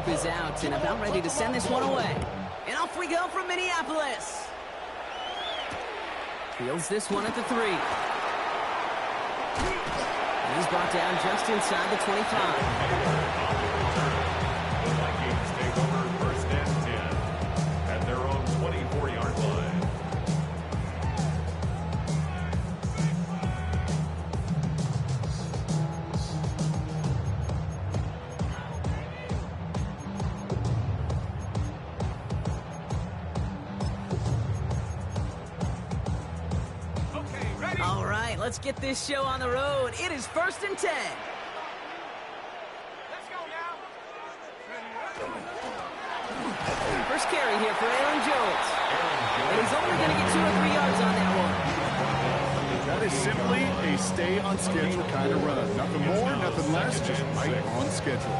scoop is out and about ready to send this one away. And off we go from Minneapolis. Fields this one at the 3. And he's brought down just inside the 25. The Vikings take over 1st and 10 at their own 24-yard line. All right, let's get this show on the road. It is 1st and 10. Let's go now. First carry here for Aaron Jones. And he's only going to get 2 or 3 yards on that one. That is simply a stay on schedule kind of run. Nothing more, nothing less, just right on schedule.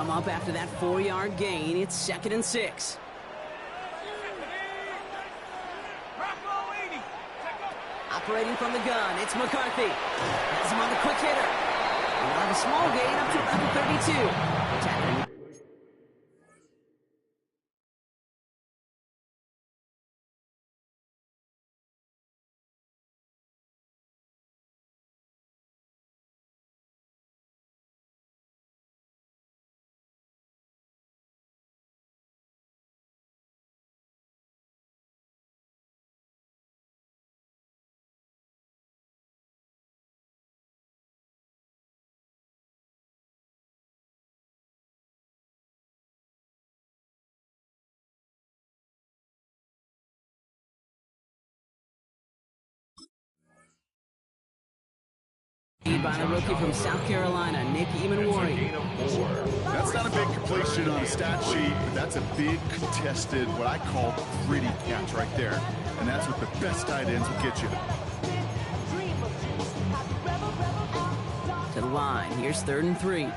Up after that 4-yard gain, it's 2nd and 6. Operating from the gun, it's McCarthy. Has him on the quick hitter. And they'll have a small gain up to about the 32. Tackling. By the rookie from South Carolina, Nick Eamon-Wari. That's not a big completion on a stat sheet, but that's a big contested, what I call gritty catch right there. And that's what the best tight ends will get you. To the line, here's 3rd and 3.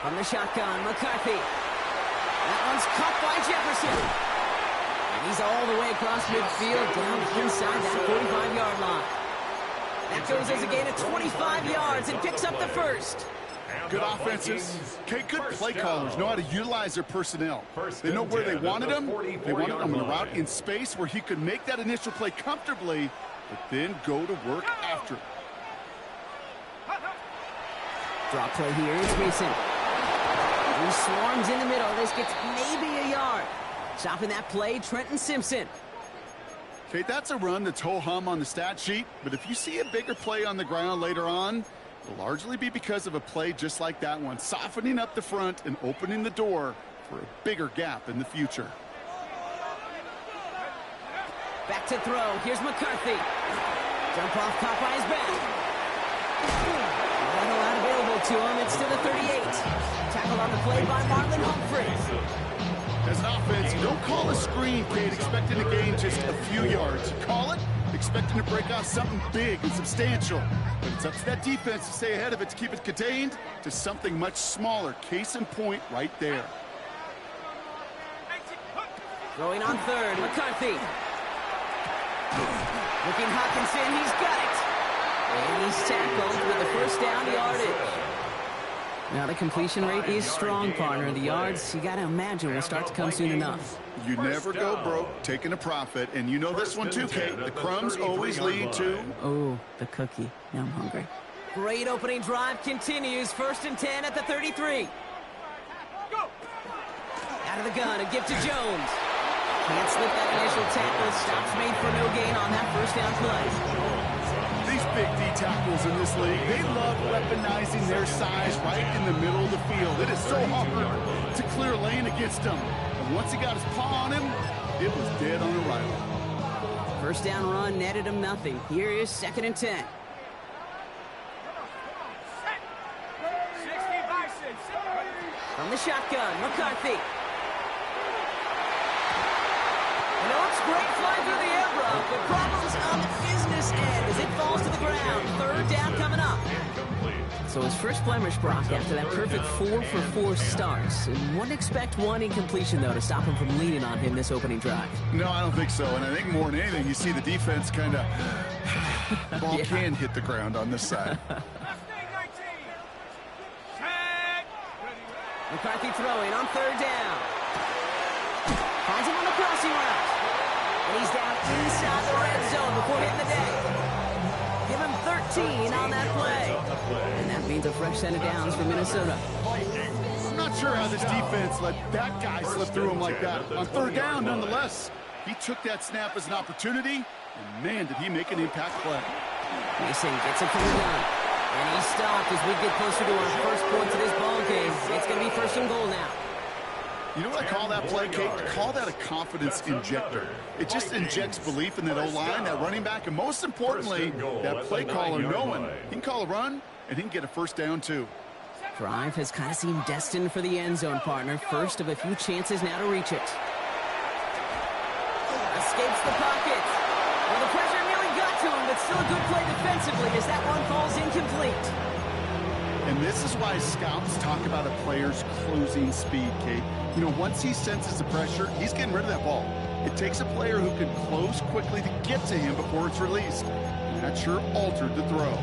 From the shotgun, McCarthy. That one's caught by Jefferson. And he's all the way across midfield down inside that 45-yard line. That goes as a gain of 25 yards and picks up the 1st. Good offenses. Okay, good play callers know how to utilize their personnel. They know where they wanted them. They wanted them in a route in space where he could make that initial play comfortably, but then go to work after it. Draw play here is Mason. He swarms in the middle. This gets maybe a yard. Stopping that play, Trenton Simpson. Okay, that's a run that's ho-hum on the stat sheet, but if you see a bigger play on the ground later on, it'll largely be because of a play just like that one, softening up the front and opening the door for a bigger gap in the future. Back to throw. Here's McCarthy. Jump off, caught by his back. Not a lot available to him. It's to the 38. Tackle on the play by Marlon Humphrey. As an offense, you don't call a screen, Kate, expecting to gain just a few yards. You call it expecting to break off something big and substantial. But it's up to that defense to stay ahead of it, to keep it contained to something much smaller. Case in point right there. Throwing on 3rd, McCarthy. Looking Hawkinson, he's got it. And he's tackled with the 1st down yardage. Now the completion rate is strong, partner. The yards, you got to imagine, will start to come soon enough. You never go broke taking a profit, and you know this one too, Kate. The crumbs always lead to... Oh, the cookie. Now I'm hungry. Great opening drive continues. 1st and 10 at the 33. Out of the gun, a give to Jones. Can't slip that initial tackle. Stops made for no gain on that 1st down play. These big D tackles in this league, they love weaponizing their size right in the middle of the field. It is so hard to clear a lane against them. And once he got his paw on him, it was dead on arrival. 1st down run netted him nothing. Here is 2nd and 10. From the shotgun, McCarthy. Looks great flying through the air, bro. The problem's on the business end as it falls to the ground. Third down coming up. So his first blemish, Brock, after that perfect 4-for-4 starts. And wouldn't expect one incompletion, though, to stop him from leaning on him this opening drive. No, I don't think so. And I think more than anything, you see the defense kind of... ball can hit the ground on this side. McCarthy throwing on third down. Finds him on the crossing route. And he's down inside the red zone before hitting the deck. Give him 13 on that play. And that means a fresh set of downs for Minnesota. I'm not sure how this defense let that guy slip through him like that. On third down, nonetheless, he took that snap as an opportunity, and man, did he make an impact play. Mason gets it from the gun. And he's stopped as we get closer to our first points of this ball game. It's going to be first and goal now. You know what I call that play, Kate? I call that a confidence injector. It just injects belief in that O-line, that running back, and most importantly, that play caller knowing he can call a run and he can get a first down too. Drive has kind of seemed destined for the end zone, partner. First of a few chances now to reach it. Escapes the pocket. Well, the pressure nearly got to him, but still a good play defensively as that one falls incomplete. And this is why scouts talk about a player's closing speed, Kate. You know, once he senses the pressure, he's getting rid of that ball. It takes a player who can close quickly to get to him before it's released. And that sure altered the throw.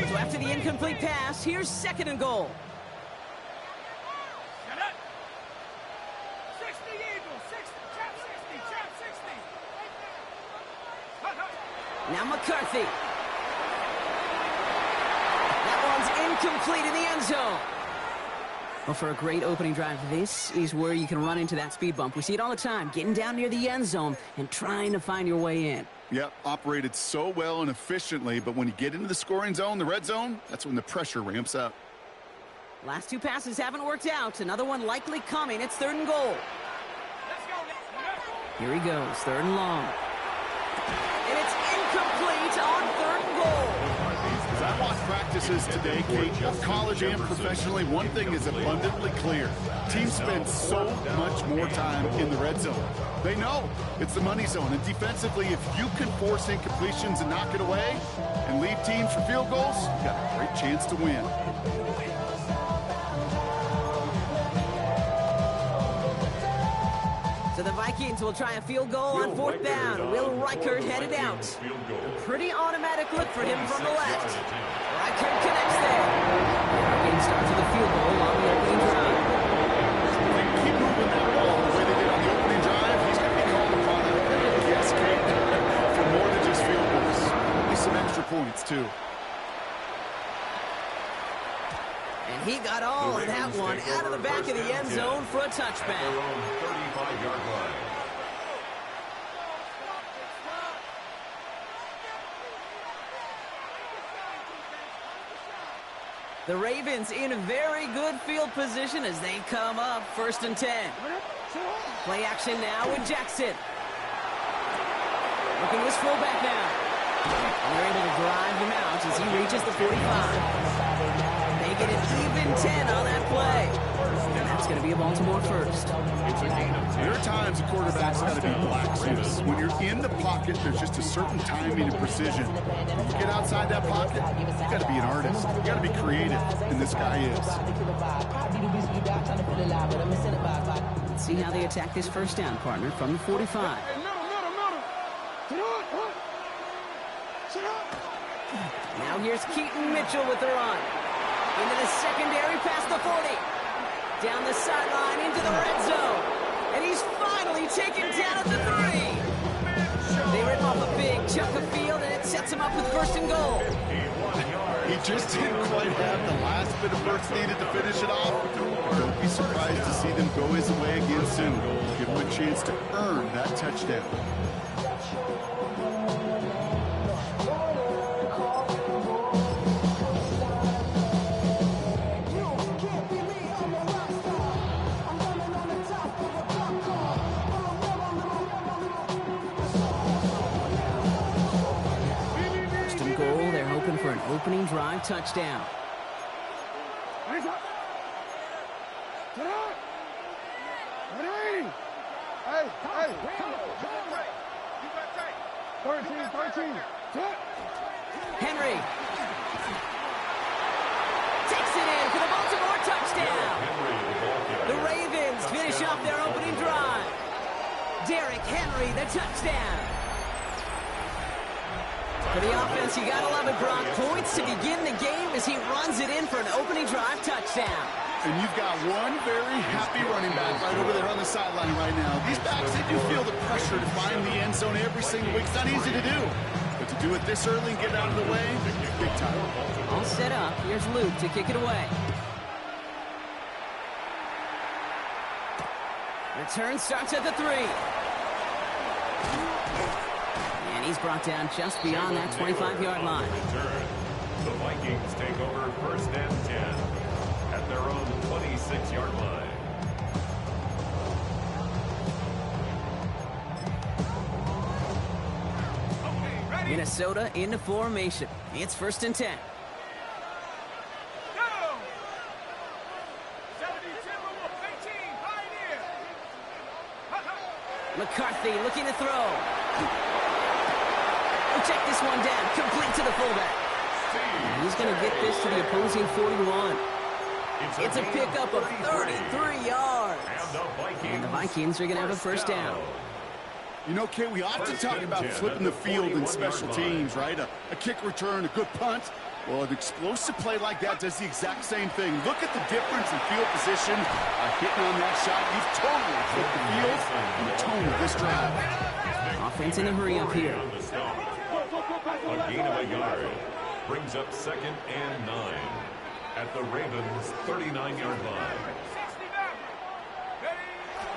So after the incomplete pass, here's second and goal. Now McCarthy. That one's incomplete in the end zone. Well, for a great opening drive, this is where you can run into that speed bump. We see it all the time, getting down near the end zone and trying to find your way in. Yep, operated so well and efficiently, but when you get into the scoring zone, the red zone, that's when the pressure ramps up. Last two passes haven't worked out. Another one likely coming. It's third and goal. Here he goes, third and long. And it's incomplete on third and goal. As I watch practices today, Kate, both college and professionally, one thing is abundantly clear. Teams spend so much more time in the red zone. They know it's the money zone, and defensively, if you can force incompletions and knock it away and leave teams for field goals, you got a great chance to win. So the Vikings will try a field goal on fourth down. Will Reichert headed out. A pretty automatic look for him from the left. Reichert connects there. Our game starts with a field goal on the opening drive. Keep moving that ball the way they did on the opening drive. He's going to be called upon, I guess, Kate, for more than just field goals. Maybe some extra points, too. And he got all of that one out of the back of the end zone for a touchback. 35-yard line. The Ravens in very good field position as they come up first and 10. Play action now with Jackson. Looking his fullback now. And they're able to drive him out as he reaches the 45. They get an even 10 on that play. And that's going to be a Baltimore first. There are times the quarterback's got to be blacksmiths. When you're in the pocket, there's just a certain timing and precision. When you get outside that pocket, you got to be an artist. You got to be creative, and this guy is. Let's see how they attack this first down, partner, from the 45. Now here's Keaton Mitchell with the run. Into the secondary past the 40. Down the sideline into the red zone. And he's finally taken down at the 3. They rip off a big chunk of field, and it sets him up with first and goal. He just didn't quite have the last bit of burst needed to finish it off. Don't be surprised to see them go his way again soon. Give him a chance to earn that touchdown. opening drive touchdown. Hands up. Get up. Ready. Hey. You got tight. 13. Sit. Henry takes it in for the Baltimore touchdown. The Ravens finish off their opening drive. Derrick Henry, the touchdown. For the offense, you gotta love it, Brock. Points to begin the game as he runs it in for an opening drive touchdown. And you've got one very happy running back right over there on the sideline right now. These backs, they do feel the pressure to find the end zone every single week. It's not easy to do. But to do it this early and get out of the way, big time. All set up. Here's Luke to kick it away. Return starts at the 3. And he's brought down just beyond that 25-yard line. The Vikings take over first and 10 at their own 26-yard line. Minnesota into formation. It's first and 10. McCarthy looking to throw. Check this one down. Complete to the fullback. And he's going to get this to the opposing 41. It's a pickup of 33 yards. And the Vikings are going to have a first down. You know, Kay, we often talk about flipping the field in special teams, right? A kick return, a good punt. Well, an explosive play like that does the exact same thing. Look at the difference in field position. Hitting on that shot, you've totally flipped the field and the tone of this drive. Offense in a hurry up here. A gain of a yard brings up second and 9 at the Ravens' 39-yard line.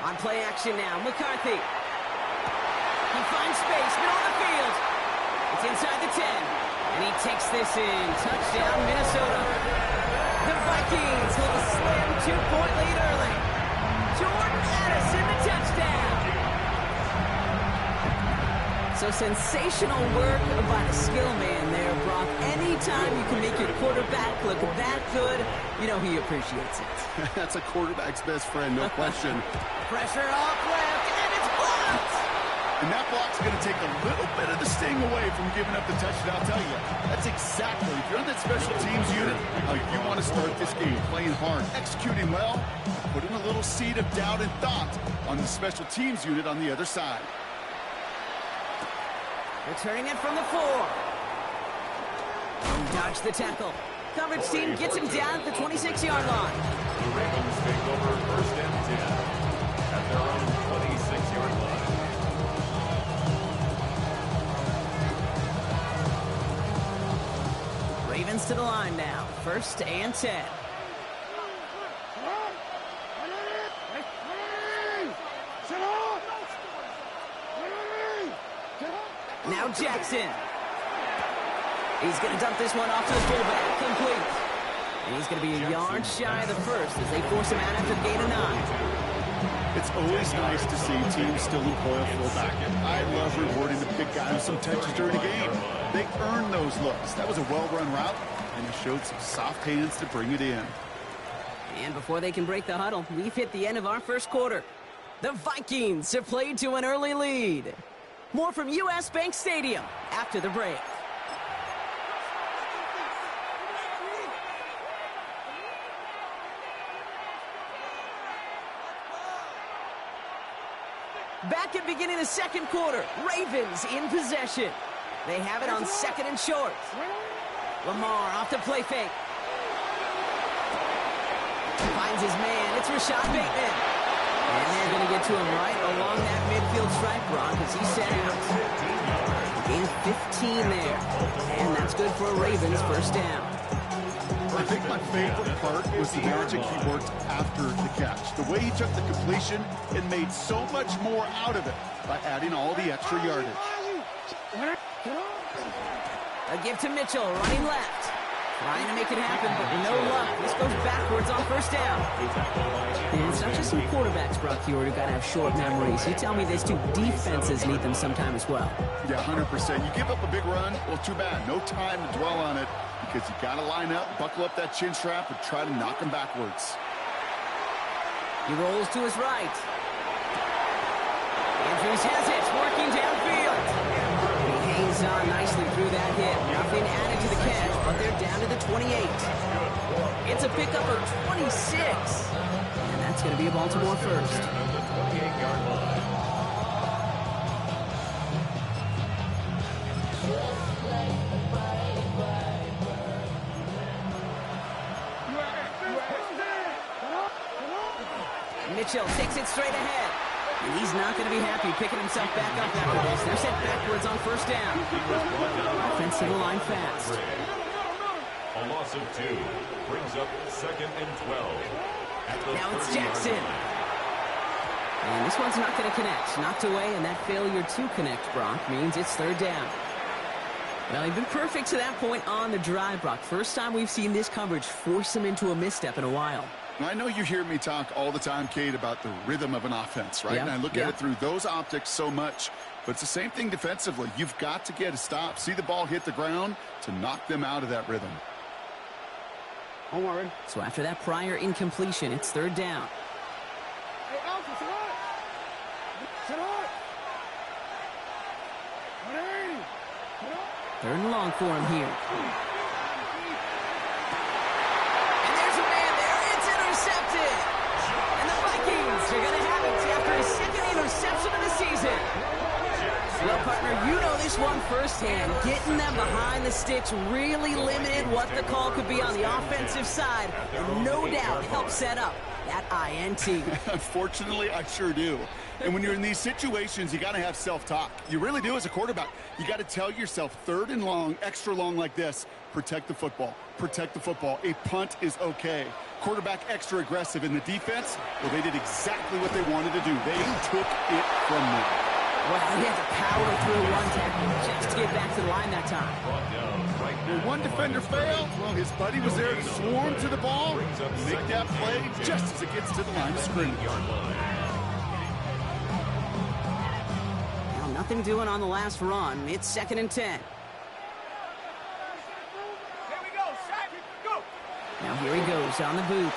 On play action now, McCarthy. He finds space, middle of the field. It's inside the 10. And he takes this in. Touchdown, Minnesota. The Vikings with a slim 2-point lead early. Jordan Addison, the touchdown. So sensational work by the skill man there, Brock. Anytime you can make your quarterback look that good, you know he appreciates it. That's a quarterback's best friend, no question. Pressure off left, and it's blocked. And that block's going to take a little bit of the sting away from giving up the touchdown. I'll tell you, that's exactly, if you're on that special teams unit, how you want to start this game. Playing hard, executing well, putting a little seed of doubt and thought on the special teams unit on the other side. Returning it from the 4. Dodge the tackle. Coverage team gets him down at the 26-yard line. The Ravens take over first and 10 at their own 26-yard line. Ravens to the line now. First and 10. Now Jackson. He's going to dump this one off to the fullback. Complete. And he's going to be a yard shy of the first as they force him out after the gain of 9. It's always nice to see teams still employ a fullback. I love rewarding the big guy with some touches during the game. They earn those looks. That was a well-run route, and he showed some soft hands to bring it in. And before they can break the huddle, we've hit the end of our first quarter. The Vikings have played to an early lead. More from U.S. Bank Stadium after the break. Back at beginning of the second quarter, Ravens in possession. They have it on second and short. Lamar off the play fake. Finds his man. It's Rashad Bateman. And they're going to get to him right along that midfield stripe, Brock, as he set out. Gain 15 there. And that's good for a Ravens first down. I think my favorite part was the magic he worked after the catch. The way he took the completion and made so much more out of it by adding all the extra yardage. A give to Mitchell, running left. Trying to make it happen, but no luck. This goes backwards on first down. And it's not just some quarterbacks, Brock, who got to have short memories. You tell me this too, defenses need them sometime as well. Yeah, 100%. You give up a big run, well, too bad. No time to dwell on it. You because you got to line up, buckle up that chin strap, and try to knock him backwards. He rolls to his right. Andrews has it, working downfield. He hangs on nicely through that hit. Nothing added to the catch, but they're down to the 28. It's a pickup of 26. And that's going to be a Baltimore first. Mitchell takes it straight ahead. And he's not going to be happy picking himself back up after this. They're sent backwards on first down. Offensive line fast. A loss of 2 brings up 2nd and 12. Now it's Jackson. And this one's not going to connect. Knocked away, and that failure to connect, Brock, means it's 3rd down. Well, he's been perfect to that point on the drive, Brock. First time we've seen this coverage force him into a misstep in a while. I know you hear me talk all the time, Kate, about the rhythm of an offense, right? Yep. And I look at it through those optics so much. But it's the same thing defensively. You've got to get a stop, see the ball hit the ground to knock them out of that rhythm. Don't worry. So after that prior incompletion, it's 3rd down. Hey, Alpha, sit up. Sit up. 180. Sit up. 3rd and long for him here. Intercepted. And the Vikings are going to have it after his 2nd interception of the season. Well, partner, you know this one firsthand. Getting them behind the sticks really limited what the call could be on the offensive side, and no doubt helped set up that INT. Unfortunately, I sure do. And when you're in these situations, you got to have self-talk. You really do as a quarterback. You got to tell yourself 3rd and long, extra long like this, protect the football. Protect the football. A punt is okay. Quarterback extra aggressive in the defense, well, they did exactly what they wanted to do. They took it from them. Well, he had to power through one tackle just to get back to the line that time. When one defender failed, well, his buddy was there to swarm to the ball, make that play just as it gets to the line of scrimmage. Well, nothing doing on the last run. It's 2nd and 10. Now here he goes on the boot.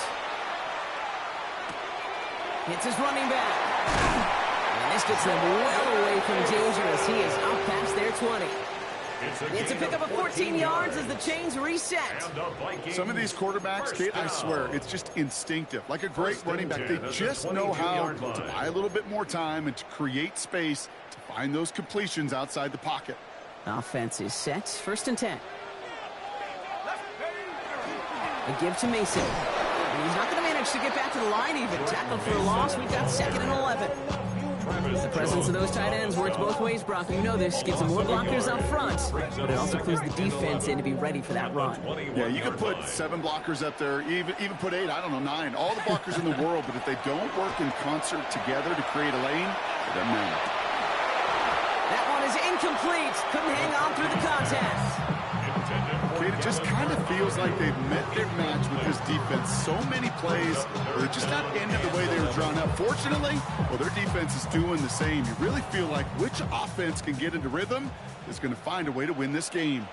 Hits his running back. And this gets them well away from danger as he is up past their 20. It's a pickup of 14 yards as the chains reset. Some of these quarterbacks, Kate, I swear, it's just instinctive. Like a great running back, they just know how to buy a little bit more time and to create space to find those completions outside the pocket. Offense is set. 1st and 10. A give to Mason. And he's not going to manage to get back to the line even. Tackled for a loss. We've got 2nd and 11. The presence of those tight ends works both ways, Brock. You know this. Gives them more blockers up front. But it also clues the defense in to be ready for that run. Yeah, you could put 7 blockers up there, even put 8, I don't know, 9. All the blockers in the world, but if they don't work in concert together to create a lane, it doesn't matter. That one is incomplete. Couldn't hang on through the contact. It just kind of feels like they've met their match with this defense. So many plays where they're just not ended the way they were drawn up. Fortunately, well, their defense is doing the same. You really feel like which offense can get into rhythm is going to find a way to win this game.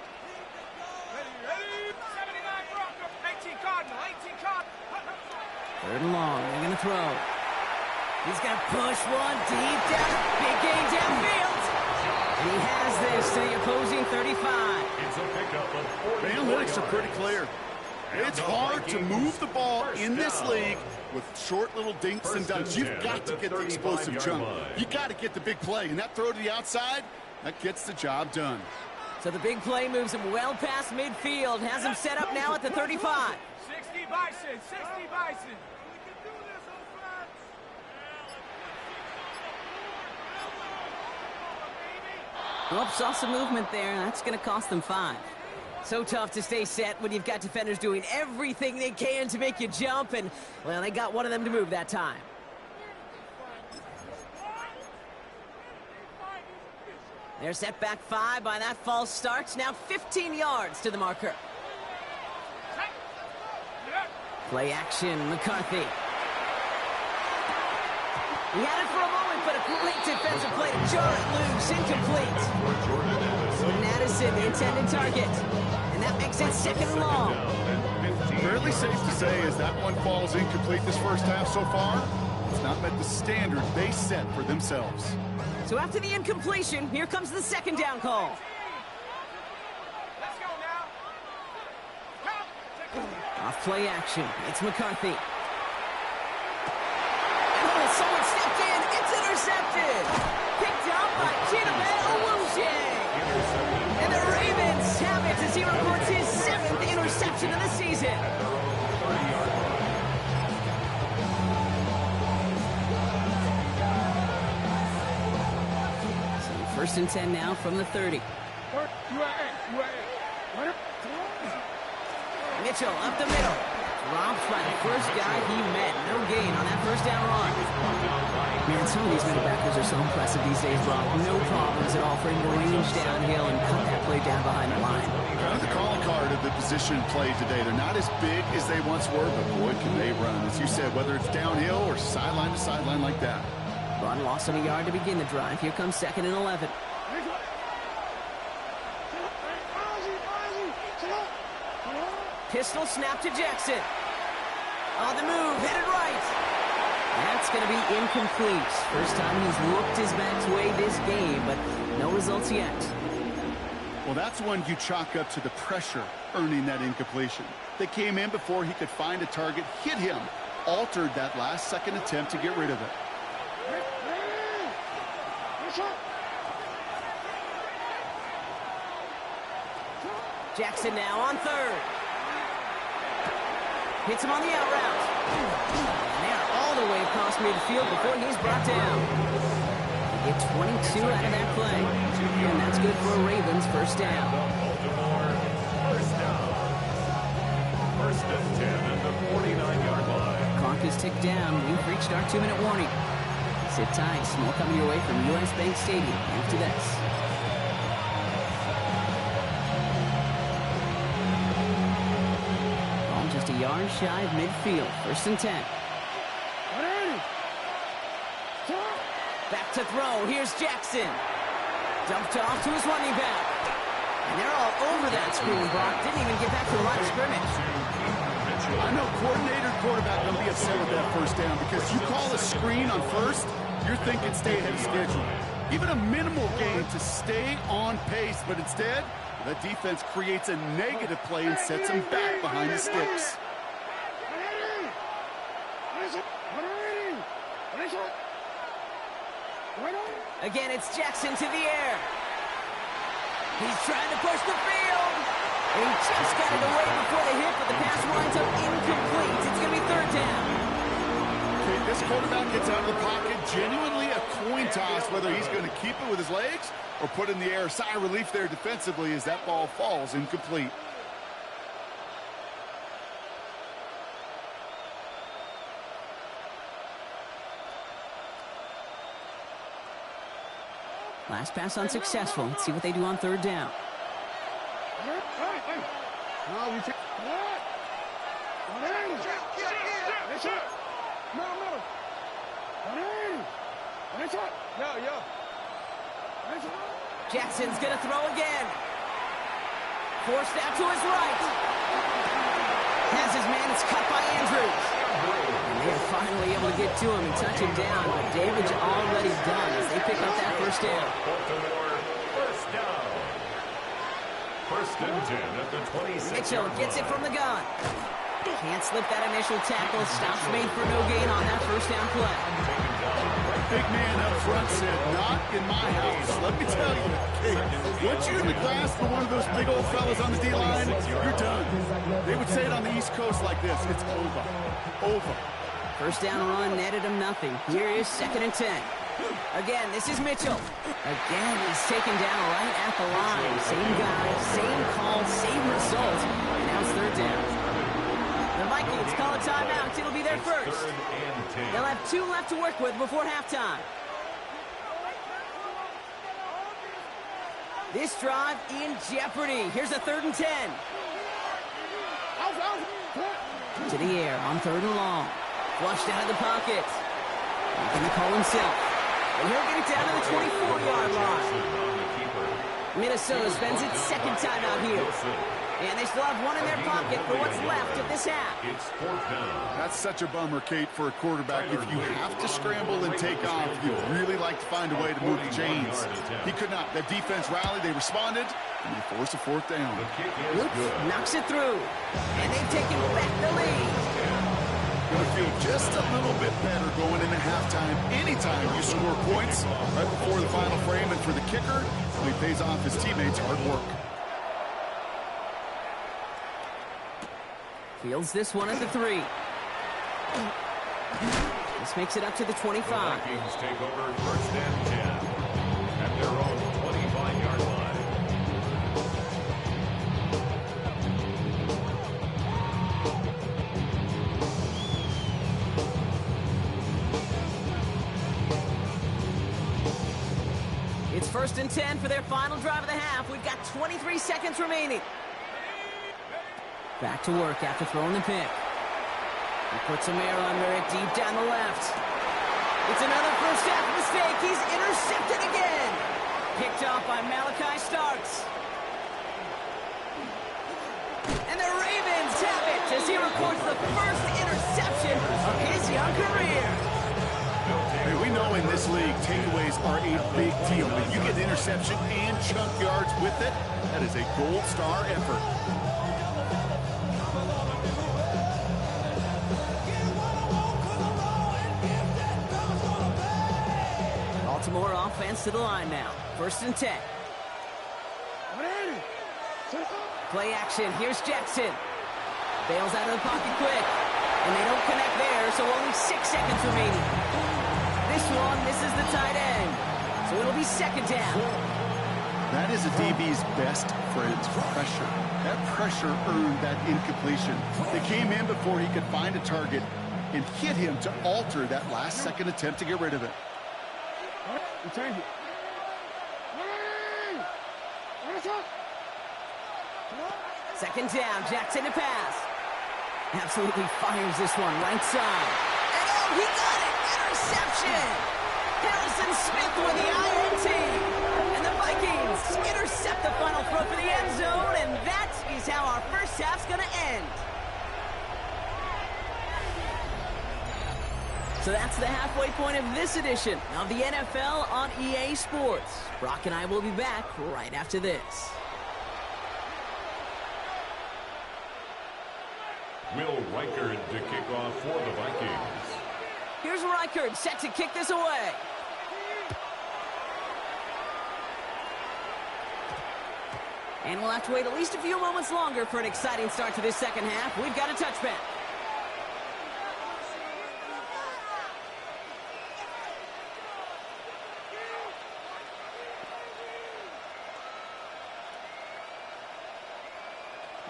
3rd and long. They're going to throw. He's going to push one deep down. Big gain downfield. And he has this to the opposing 35. It's a pickup of 40. The analytics are pretty clear. It's hard to move the ball in this league with short little dinks and dunks. You've got to get the explosive jump. You got to get the big play. And that throw to the outside, that gets the job done. So the big play moves him well past midfield. Has him set up now at the 35. 60 Bison, 60 Bison. Oops, saw some movement there. That's going to cost them 5. So tough to stay set when you've got defenders doing everything they can to make you jump, and, well, they got one of them to move that time. They're set back 5 by that false start. Now 15 yards to the marker. Play action, McCarthy. He had it for a moment, but a Late defensive play to jar it loose. Incomplete. Jordan Addison, the intended target. And that makes it 2nd and long. Fairly safe to say as that one falls incomplete this first half so far, it's not met the standard they set for themselves. So after the incompletion, here comes the 2nd down call. Let's go now. Off play action. It's McCarthy. Oh, someone stepped in. It's intercepted. Picked up by Chidobe Awuzie. And the Ravens have it as he reports his 7th interception of the season. So 1st and 10 now from the 30. Mitchell up the middle. Dropped by the first guy he met. No gain on that 1st down run. Man, some of these middle backers are so impressive these days, Rob. No problems at all for him to range downhill and cut that play down behind the line. Kind of the calling card of the position played today. They're not as big as they once were, but boy, can they run. As you said, whether it's downhill or sideline to sideline like that. Run loss of a yard to begin the drive. Here comes 2nd and 11. Pistol snap to Jackson. On the move, headed right. That's going to be incomplete. First time he's looked his best way this game, but no results yet. Well, that's one you chalk up to the pressure earning that incompletion. They came in before he could find a target, hit him, altered that last second attempt to get rid of it. Jackson now on 3rd. Hits him on the out route. And they're all the way across midfield before he's brought down. They get 22 out of that play. And that's good for a Ravens 1st down. First down. 1st and 10 at the 49-yard line. Clock is ticked down. We've reached our 2-minute warning. Sit tight. More coming your way from US Bank Stadium after this. Just a yard shy of midfield. 1st and 10. Back to throw. Here's Jackson. Dumped off to his running back. And they're all over that screen, Brock. Didn't even get back to the line of scrimmage. I know coordinator quarterback going to be upset with that 1st down because you call a screen on 1st, you're thinking stay ahead of schedule. Even a minimal gain to stay on pace, but instead, the defense creates a negative play and sets him back behind the sticks. Again, it's Jackson to the air. He's trying to push the field. He just got it away before the hit, but the pass winds up incomplete. It's going to be 3rd down. Okay, this quarterback gets out of the pocket. Genuinely a coin toss whether he's going to keep it with his legs or put in the air. Sigh of relief there defensively as that ball falls incomplete. Last pass unsuccessful. Let's see what they do on 3rd down. Jackson's going to throw again. Forced out to his right. Has his man. It's cut by Andrews. And they're finally able to get to him and touch him down. But damage already done as they pick up that 1st down. First down. 1st and 10 at the 26. Mitchell gets it from the gun. Can't slip that initial tackle. Stops made for no gain on that 1st down play. Big man up front said, not in my house. Let me tell you, hey, once you're in the grasp of one of those big old fellas on the D-line, you're done. They would say it on the East Coast like this, it's over. Over. 1st down run netted him nothing. Here is 2nd and 10. Again, this is Mitchell. Again, he's taken down right at the line. Same guy, same call, same result. And now it's 3rd down. The Vikings call a timeout. It'll be their first. They'll have 2 left to work with before halftime. This drive in jeopardy. Here's a 3rd and 10. To the air on 3rd and long. Flushed out of the pocket. Making the call himself. And he'll get it down to the 24-yard line. Minnesota spends its second time out here. And they still have one in their pocket for what's left of this half. It's 4th down. That's such a bummer, Kate, for a quarterback. If you have to scramble and take off, you'd really like to find a way to move the chains. He could not. That defense rallied, they responded, and they forced a 4th down. Knocks it through. And they've taken back the lead. Gonna feel just a little bit better going into halftime. Anytime you score points right before the final frame, and for the kicker, he pays off his teammates' hard work. Fields this one at the 3. This makes it up to the 25. The Vikings take over 1st and 10 at their own 25-yard line. It's 1st and 10 for their final drive of the half. We've got 23 seconds remaining. Back to work after throwing the pick. He puts some air under it deep down the left. It's another first half mistake. He's intercepted again. Picked off by Malachi Starks. And the Ravens have it as he records the first interception of his young career. Hey, we know in this league, takeaways are a big deal. When you get an interception and chunk yards with it, that is a gold star effort. Baltimore offense to the line now. 1st and 10. Play action. Here's Jackson. Bails out of the pocket quick. And they don't connect there, so only 6 seconds remaining. This one misses the tight end. So it'll be 2nd down. That is a DB's best friend, pressure. That pressure earned that incompletion. They came in before he could find a target and hit him to alter that last-second attempt to get rid of it. Change it. 2nd down, Jackson to pass. Absolutely fires this one right side. And oh, he got it! Interception! Harrison Smith with the INT. And the Vikings intercept the final throw for the end zone, and that is how our first half's going to end. So that's the halfway point of this edition of the NFL on EA Sports. Brock and I will be back right after this. Will Reichard to kick off for the Vikings. Here's Reichard set to kick this away. And we'll have to wait at least a few moments longer for an exciting start to this second half. We've got a touchback.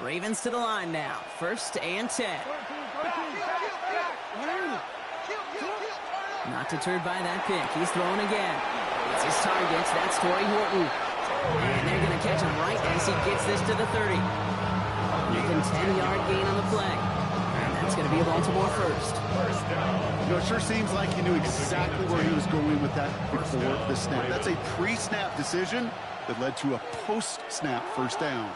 Ravens to the line now. 1st and 10. Not deterred by that pick. He's throwing again. It's his targets. That's Torrey Horton. And they're going to catch him right as he gets this to the 30. Making 10-yard gain on the play. And that's going to be a Baltimore first. You know, it sure seems like he knew exactly where he was going with that before the snap. That's a pre-snap decision that led to a post-snap first down.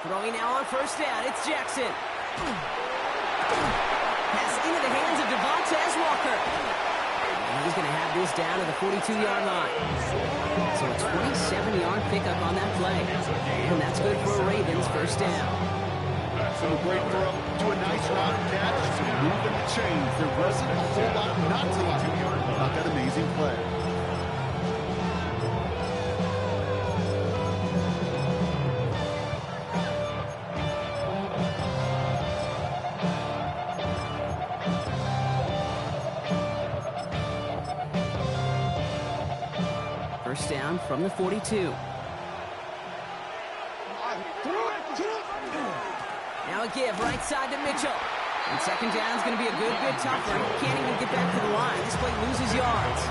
Throwing now on 1st down. It's Jackson. Pass into the hands of Devontae Walker. And he's going to have this down to the 42-yard line. So a 27-yard pickup on that play. And that's good for a Ravens first down. So a great throw to a nice route catch. Moving the chains. There wasn't a whole lot not to like about that amazing play. First down from the 42. Now a give right side to Mitchell. And 2nd down is going to be a good tough one. Can't even get back to the line. This play loses yards.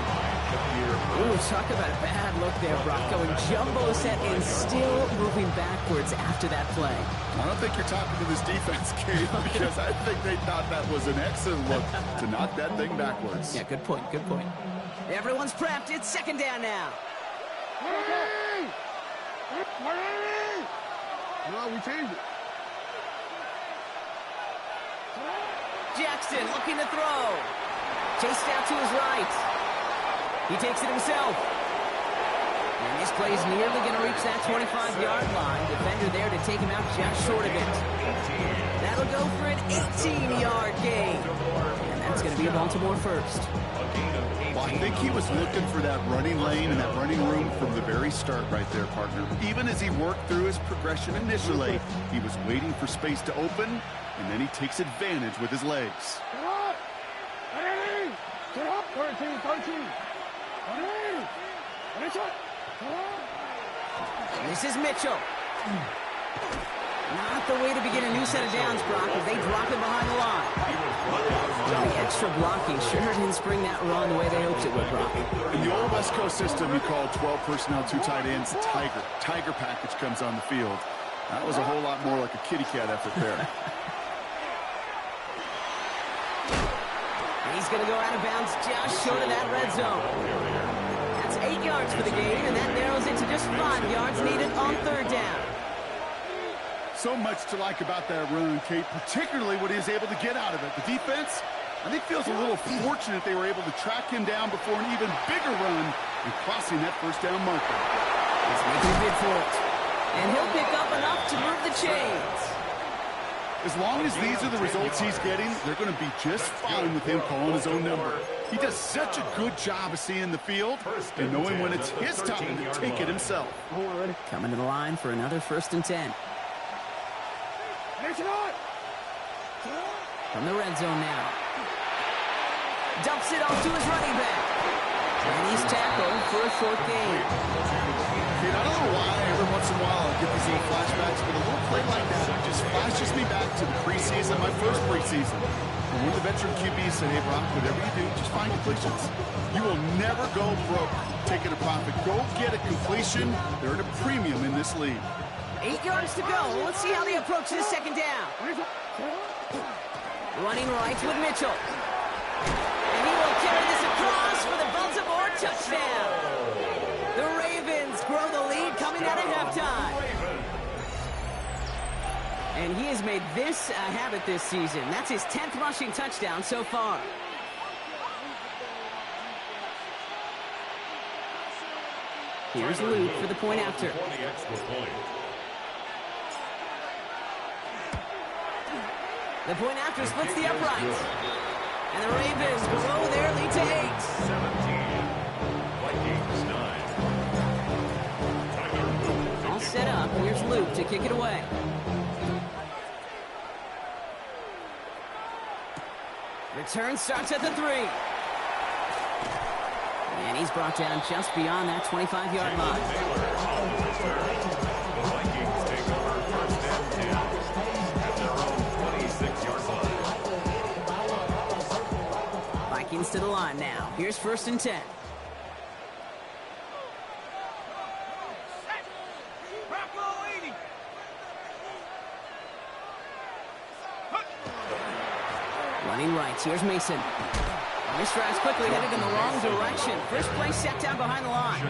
Ooh, talk about a bad look there, Brock. Going jumbo set and still moving backwards after that play. I don't think you're talking to this defense, Kate, because I think they thought that was an excellent look to knock that thing backwards. Yeah, good point, good point. Everyone's prepped. It's second down now. No, we changed it. Jackson looking to throw. Chased out to his right. He takes it himself. And this play is nearly going to reach that 25-yard line. Defender there to take him out just short of it. That'll go for an 18-yard gain. And that's going to be a Baltimore first. Well, I think he was looking for that running lane and that running room from the very start right there, partner. Even as he worked through his progression initially, he was waiting for space to open, and then he takes advantage with his legs. Get up! Get up! 13. This is Mitchell. Not the way to begin a new set of downs, Brock, as they drop him behind the line. Well, the extra blocking sure didn't spring that run the way they hoped it would, Brock. In the old West Coast system, you call 12 personnel, 2 tight ends, Tiger. Tiger package comes on the field. That was a whole lot more like a kitty cat effort there. He's going to go out of bounds just short of that red zone. That's 8 yards for the gain, and that narrows it to just 5 yards needed on third down. So much to like about that run, Kate, particularly what he was able to get out of it. The defense, I think, feels a little fortunate they were able to track him down before an even bigger run and crossing that first down marker. He's making a bid for it. And he'll pick up enough to move the chains. As long as these are the results he's getting, they're going to be just fine with him calling his own number. He does such a good job of seeing the field and knowing when it's his time to take it himself. Coming to the line for another 1st and 10. From the red zone now. Dumps it off to his running back. And he's tackled for a short gain. Kate, I don't know why every once in a while I get these little flashbacks, but a little play like that just flashes me back to the preseason, my first preseason. And one of the veteran QBs said, hey, Brock, whatever you do, just find completions. You will never go broke taking a profit. Go get a completion. They're at a premium in this league. 8 yards to go. Let's see how they approach this second down. Running right with Mitchell. And he will carry this across for the Baltimore touchdown. The Ravens grow the lead coming out of halftime. And he has made this a habit this season. That's his 10th rushing touchdown so far. Here's Luke for the point after. The point after splits the uprights. And the Ravens grow their lead to 8. 17. Vikings 9. All set up. Here's Luke to kick it away. Return starts at the 3. And he's brought down just beyond that 25-yard line. The Vikings take over 1st and 10 at their own 26-yard line. Vikings to the line now. Here's 1st and 10. Running right. Here's Mason. This drive's quickly headed in the wrong direction. First play set down behind the line.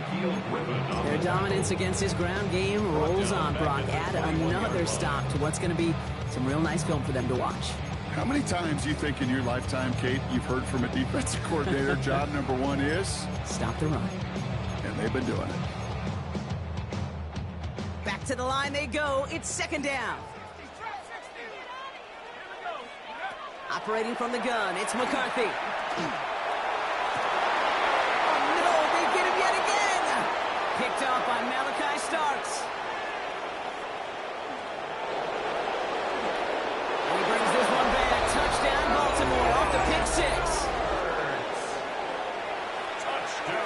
Their dominance against his ground game rolls on, Brock. Add another stop to what's going to be some real nice film for them to watch. How many times do you think in your lifetime, Kate, you've heard from a defensive coordinator, job number 1 is? Stop the run. And they've been doing it. Back to the line they go. It's second down. Operating from the gun, it's McCarthy. Oh, no, they get him yet again. Picked off by Malachi Starks. And he brings this one back. Touchdown, Baltimore, off the pick 6.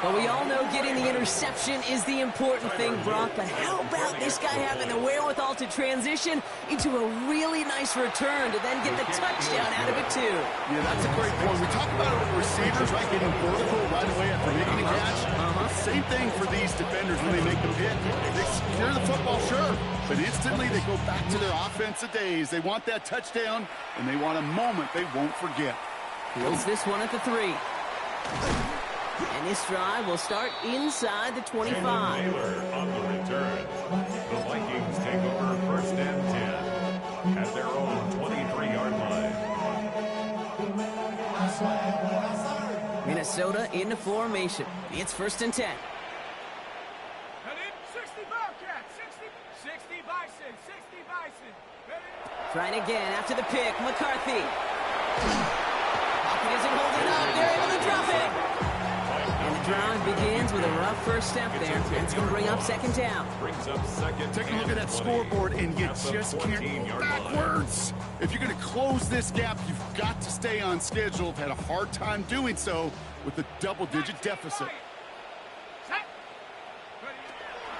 But we all know getting the interception is the important thing, Brock, but how about this guy having the wherewithal to transition into a really nice return to then get the touchdown out of it, too? Yeah, that's a great point. We talk about it with receivers, right, getting vertical right away after making a catch. Same thing for these defenders when they make the pick. They secure the football, sure, but instantly they go back to their offensive days. They want that touchdown, and they want a moment they won't forget. Fields this one at the 3. And this drive will start inside the 25. Taylor on the return. The Vikings take over 1st and 10 at their own 23-yard line. Minnesota into formation. It's 1st and 10. 60 Bobcats, 60 Bison, 60 Bison. Trying again after the pick. McCarthy. Pocket isn't holding up. They're able to drop it. And the drive begins with a rough first step there. That's going to bring up 2nd down. Brings up 2nd. Take a look at that scoreboard, and you just can't go backwards. If you're going to close this gap, you've got to stay on schedule. I've had a hard time doing so with a double-digit deficit.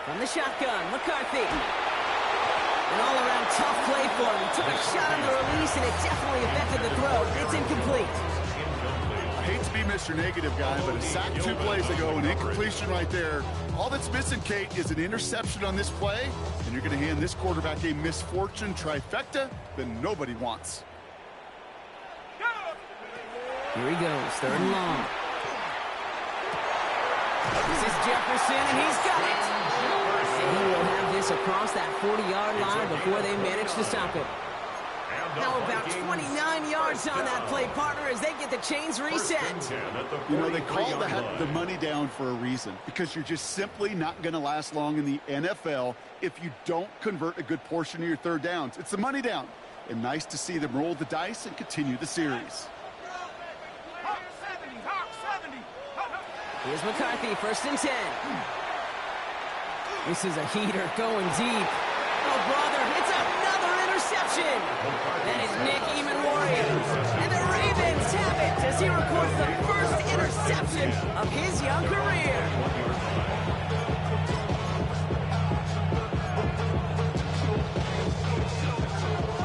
From the shotgun, McCarthy. An all-around tough play for him. He took a shot on the release, and it definitely affected the throw. It's incomplete. I hate to be Mr. Negative guy, but a sack 2 plays ago, an incompletion right there. All that's missing, Kate, is an interception on this play, and you're going to hand this quarterback a misfortune trifecta that nobody wants. Here he goes, 3rd and long. This is Jefferson, and he's got it. And he will have this across that 40-yard line before they manage to stop it. Now about 29 yards on that play, partner, as they get the chains reset. You know, they call the money down for a reason, because you're just simply not going to last long in the NFL if you don't convert a good portion of your 3rd downs. It's the money down. And nice to see them roll the dice and continue the series. Here's McCarthy, 1st and 10. This is a heater going deep. Oh, brother, it's another interception. That is Nick Emanwari. And the Ravens have it as he records the first interception of his young career.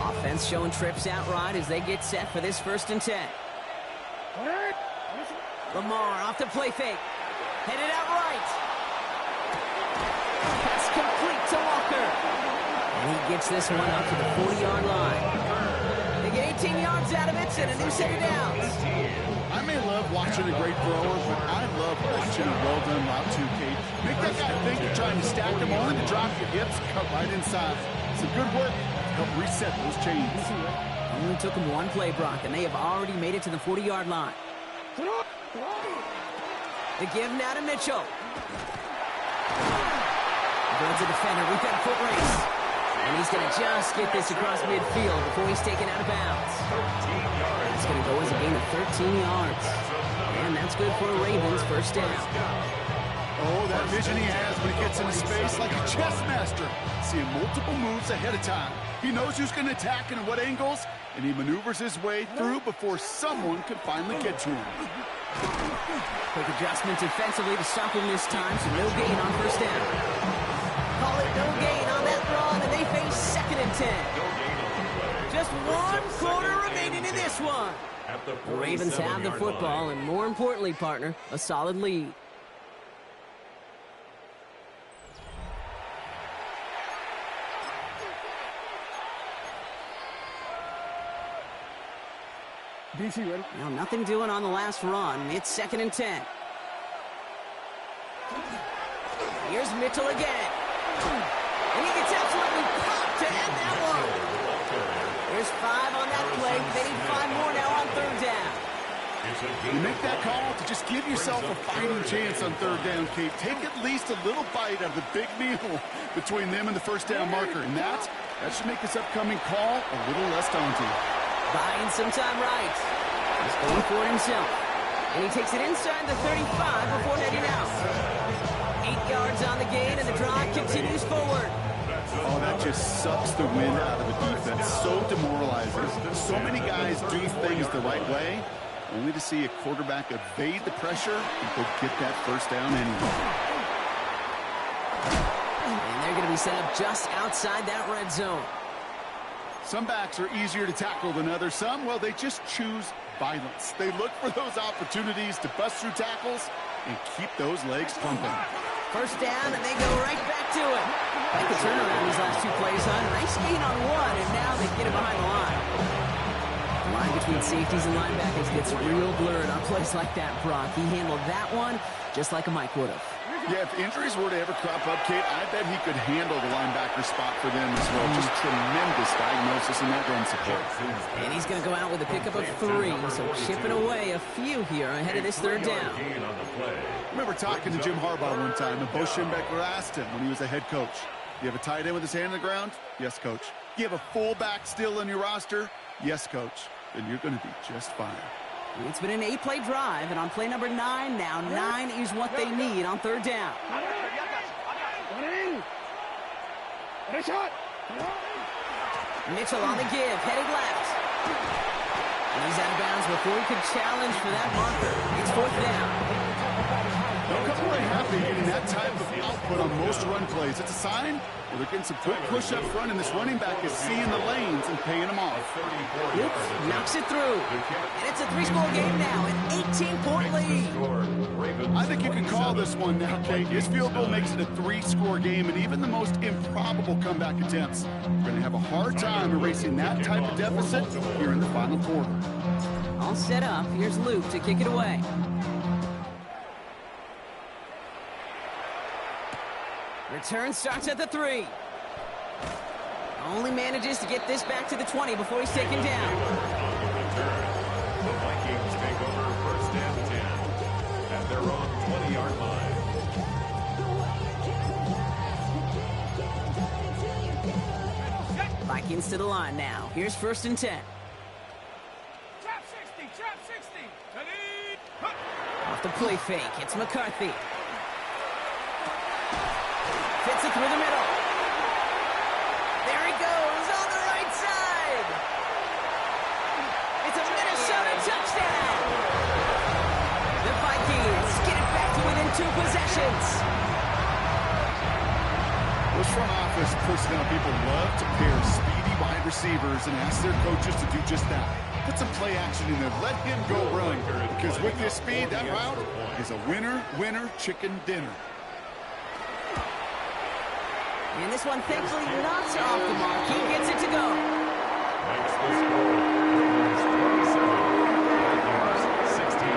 Offense showing trips outright as they get set for this 1st and 10. Lamar off the play fake. Headed out right. Pass complete to Walker. And he gets this one up to the 40-yard line. They get 18 yards out of it and a new set of downs. I may love watching a great thrower, but I love watching a well-done route too, Kate. Make that guy think you're trying to stack him only to drop your hips, cut right inside. Some good work to help reset those chains. Only took them 1 play, Brock, and they have already made it to the 40-yard line. The give now to Mitchell. Avoids a defender. We've got a foot race. And he's going to just get this across midfield before he's taken out of bounds. It's going to go as a gain of 13 yards. And that's good for a Ravens 1st down. Oh, that vision he has when he gets into space like a chess master. Seeing multiple moves ahead of time. He knows who's going to attack and at what angles, and he maneuvers his way through before someone can finally get to him. Quick adjustment defensively to stop him this time, so no gain on 1st down. Call it no gain on that run, and they face 2nd and 10. Just 1 quarter remaining in this one. The Ravens have the football, and more importantly, partner, a solid lead. DC ready? Now, nothing doing on the last run. It's 2nd and 10. Here's Mitchell again. And he gets absolutely popped to end that one. There's 5 on that play. They need 5 more now on 3rd down. You make that call to just give yourself a fighting chance on 3rd down, Kate. Take at least a little bite out of the big meal between them and the 1st down marker. And that should make this upcoming call a little less daunting. Buying some time right. He's going for it himself. And he takes it inside the 35 before heading out. 8 yards on the gain, and the drive continues forward. Oh, that just sucks the wind out of the defense. So demoralizing. So many guys do things the right way, only to see a quarterback evade the pressure and go get that first down anyway. And they're going to be set up just outside that red zone. Some backs are easier to tackle than others. Some, well, they just choose violence. They look for those opportunities to bust through tackles and keep those legs pumping. First down, and they go right back to it. Like the turnaround these last 2 plays, huh? Nice gain on one, and now they get it behind the line. The line between safeties and linebackers gets real blurred on plays like that, Brock. He handled that one just like a Mike would have. Yeah, if injuries were to ever crop up, Kate, I bet he could handle the linebacker spot for them as well. Just tremendous diagnosis in that run support. And he's going to go out with a pickup of 3, so chipping away a few here ahead of this third down. I remember talking to Jim Harbaugh one time, and Bo Schembechler asked him when he was a head coach, you have a tight end with his hand on the ground? Yes, coach. You have a fullback still in your roster? Yes, coach. Then you're going to be just fine. It's been an 8-play drive, and on play number 9 now, 9 is what they need on third down. Mitchell on the give, headed left. And he's out of bounds before he could challenge for that marker. It's fourth down. They'll come away happy getting that type of output on most run plays. It's a sign where they're getting some good push up front, and this running back is seeing the lanes and paying them off. Luke knocks it through. And it's a 3-score game now, an 18-point lead. I think you can call this one now, Kate. His field goal makes it a 3-score game, and even the most improbable comeback attempts are going to have a hard time erasing that type of deficit here in the final quarter. All set up. Here's Luke to kick it away. Return starts at the 3. Only manages to get this back to the 20 before he's taken down. The Vikings take over first and 10 at their own 20-yard line. Vikings to the line now. Here's first and 10. Trap 60. Off the play fake. It's McCarthy. Fits it through the middle. There he goes on the right side. It's a Minnesota touchdown. The Vikings get it back to within 2 possessions. Those front office personnel people love to pair speedy wide receivers and ask their coaches to do just that. Put some play action in there. Let him go run. Because with this speed, that route is a winner, chicken dinner. And this one, thankfully, not off the mark. He gets it to go. Makes the score. Ravens 27, Vikings 16.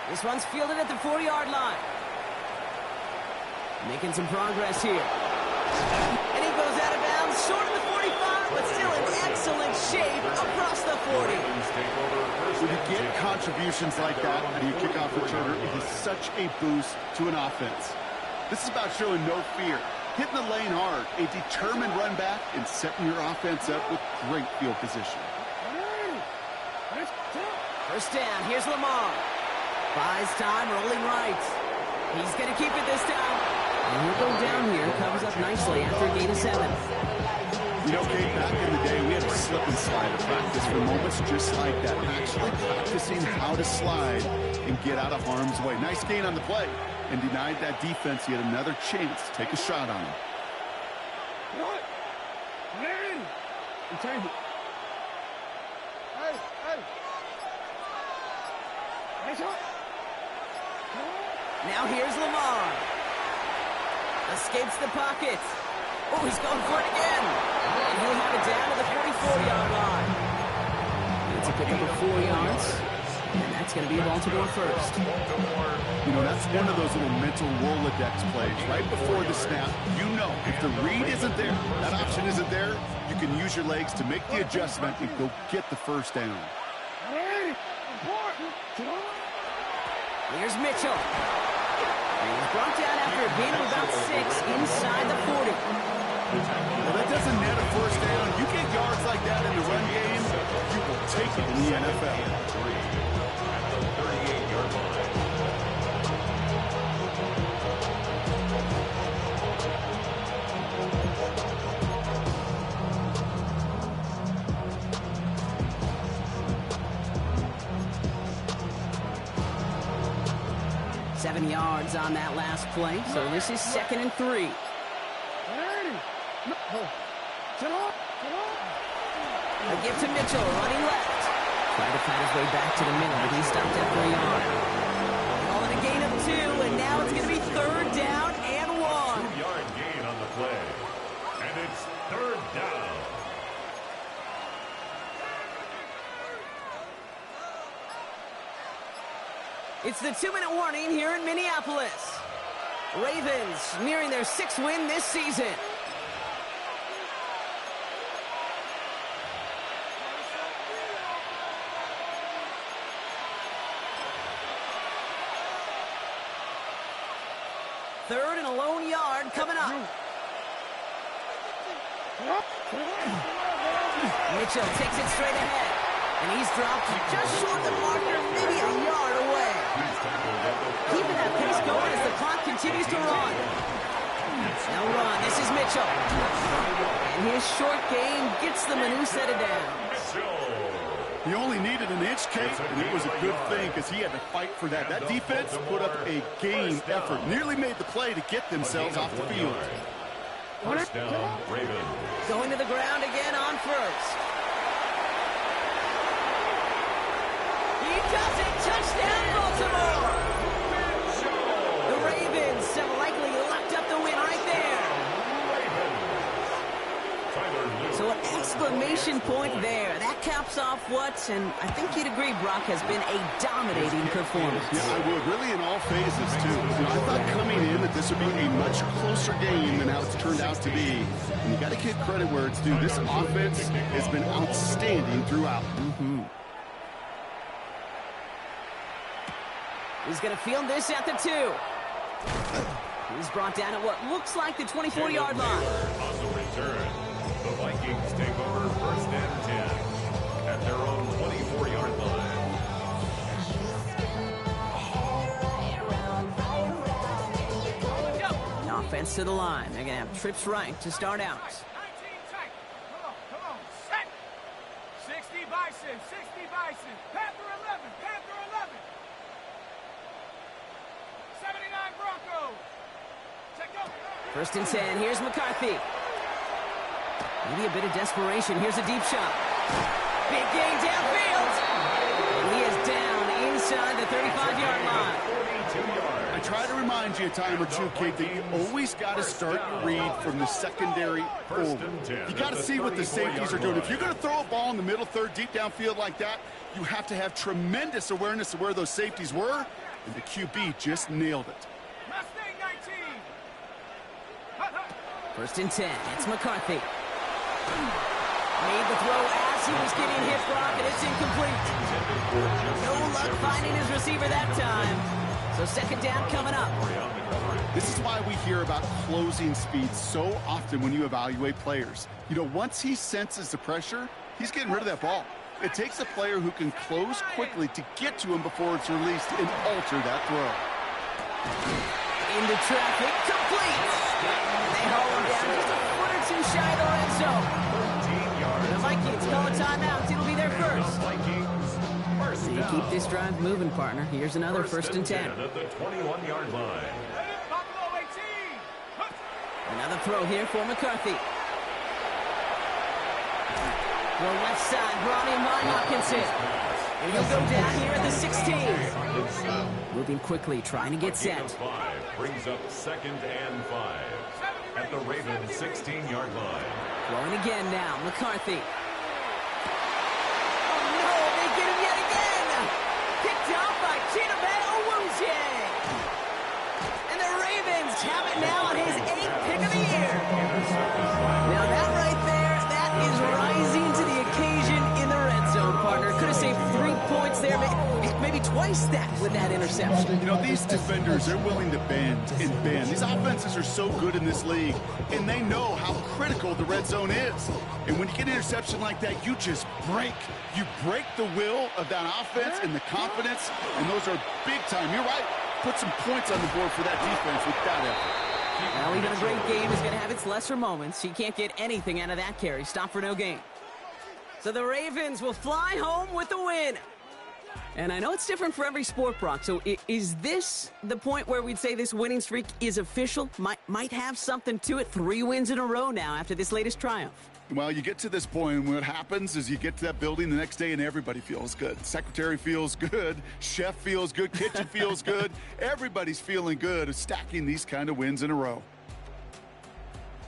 This one's fielded at the 40-yard line. Making some progress here. And he goes out of bounds, short of the 45, but still in excellent shape across the 40. When you get contributions like that out of your kickoff returner, it is such a boost to an offense. This is about showing no fear, hitting the lane hard, a determined run back, and setting your offense up with great field position. First down, here's Lamar. Buys time, rolling right. He's going to keep it this time. And he'll go down here, covers up nicely after a gain of 7. You know, Kate, back in the day, we had a slip and slide at practice for moments just like that. Actually practicing how to slide and get out of harm's way. Nice gain on the play, and denied that defense yet another chance to take a shot on him. Now here's Lamar. Escapes the pocket. Oh, he's going for it again. And he'll have it down to the 44-yard line. It's a pickup of 4 yards. it's going to be a Baltimore first. You know, that's one of those little mental Rolodex plays. Right before the snap, you know if the read isn't there, that option isn't there, you can use your legs to make the adjustment and go get the first down. Here's Mitchell. He's brought down after a gain of about 6 inside the 40. Well, that doesn't net a first down. You get yards like that in the run game, you will take it in the NFL. At the 38-yard line. Seven yards on that last play, so this is 2nd and 3. A give to Mitchell, running left. Tried to find his way back to the middle, but he stopped at 3 yards. Calling a gain of 2, and now it's going to be 3rd down and 1. 2-yard gain on the play. And it's 3rd down. It's the 2-minute warning here in Minneapolis. Ravens nearing their 6th win this season. Third and a lone yard coming up. Mitchell takes it straight ahead. And he's dropped just short of the marker, maybe a yard away. Keeping that pace going as the clock continues to run. Now run, this is Mitchell. And his short game gets them a new set of downs. He only needed an inch, Kate, and it was a good thing because he had to fight for that. That defense put up a game effort, nearly made the play to get themselves off the field. First down, Ravens. Going to the ground again on first. He does it! Touchdown, Baltimore! The Ravens have likely locked up the win right there. So an exclamation point there. That caps off what, and I think you'd agree, Brock, has been a dominating performance. Yeah, I would. Really in all phases, too. You know, I thought coming in that this would be a much closer game than how it's turned out to be. And you got to give credit where it's due. This offense has been outstanding throughout. He's going to field this at the 2. He's brought down at what looks like the 24-yard line. On the return, the Vikings take over 1st and 10 at their own 24-yard line. An offense to the line. They're going to have trips right to start out. 19 tight. Come on. Set. 60 Bison. 60 Bison. Panther 11. Panther 11. 79 Broncos. Take over. 1st and 10. Here's McCarthy. Maybe a bit of desperation. Here's a deep shot. Big gain downfield. And he is down inside the 35-yard line. I try to remind you a time or two, Kate, that you always got to start your read from the secondary forward. You got to see what the safeties are doing. If you're going to throw a ball in the middle third, deep downfield like that, you have to have tremendous awareness of where those safeties were, and the QB just nailed it. Mustang 19. 1st and 10. It's McCarthy. Made the throw as he was getting hit, Brock, and it's incomplete. No luck finding his receiver that time. So 2nd down coming up. This is why we hear about closing speed so often when you evaluate players. You know, once he senses the pressure, he's getting rid of that ball. It takes a player who can close quickly to get to him before it's released and alter that throw. Into traffic, complete. They haul him down just a foot or two shy of the red zone. The Vikings call a timeout. It'll be their first. They keep this drive moving, partner. Here's another 1st and 10. At the 21-yard line. Buffalo 18. Another throw here for McCarthy. The left side brought in by Hopkinson. And he'll go down here at the 16. Moving quickly, trying to get set. 5 brings up 2nd and 5 at the Ravens 16-yard line. Throwing again now, McCarthy. Oh no, they get him yet again. Picked up. maybe twice that with that interception. You know, these defenders, they're willing to bend and bend. These offenses are so good in this league, and they know how critical the red zone is. And when you get an interception like that, you just break. You break the will of that offense and the confidence, and those are big time. You're right. Put some points on the board for that defense with that effort. Well, even a great game is going to have its lesser moments. You can't get anything out of that carry. Stop for no gain. So the Ravens will fly home with the win. And I know it's different for every sport, Brock. So is this the point where we'd say this winning streak is official? Might have something to it. 3 wins in a row now after this latest triumph. Well, you get to this point, and what happens is you get to that building the next day, and everybody feels good. Secretary feels good. Chef feels good. Kitchen feels good. Everybody's feeling good of stacking these kind of wins in a row.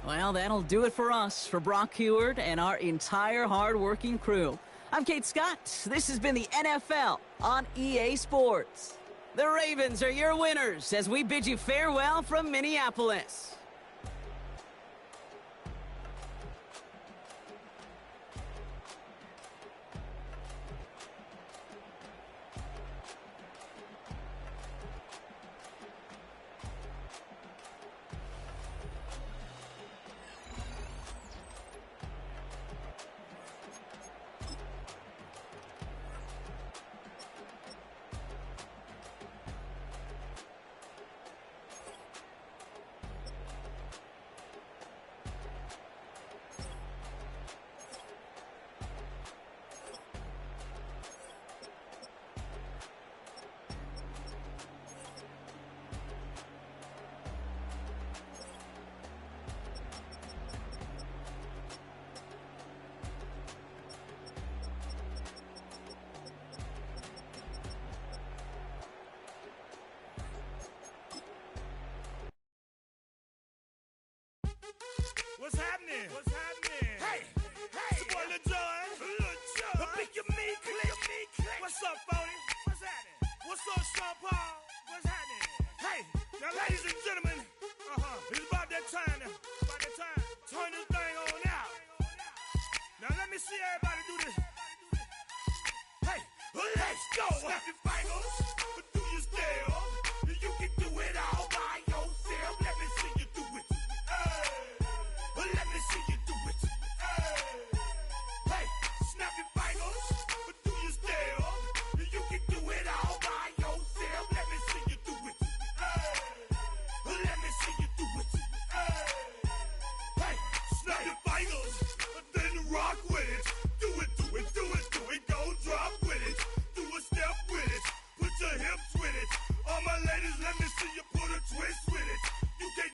Well, that'll do it for us, for Brock Huard and our entire hard-working crew. I'm Kate Scott. This has been the NFL on EA Sports. The Ravens are your winners as we bid you farewell from Minneapolis. What's happening? What's happening? Hey, it's your boy Lil Jon. The Pick Your Me Click. What's up, Phony? What's happening? What's up, Sean Paul? What's happening? Hey, now, ladies and gentlemen, it's about that time. Turn this thing on out. Now, let me see everybody do this. Hey, let's go. Snap your fingers.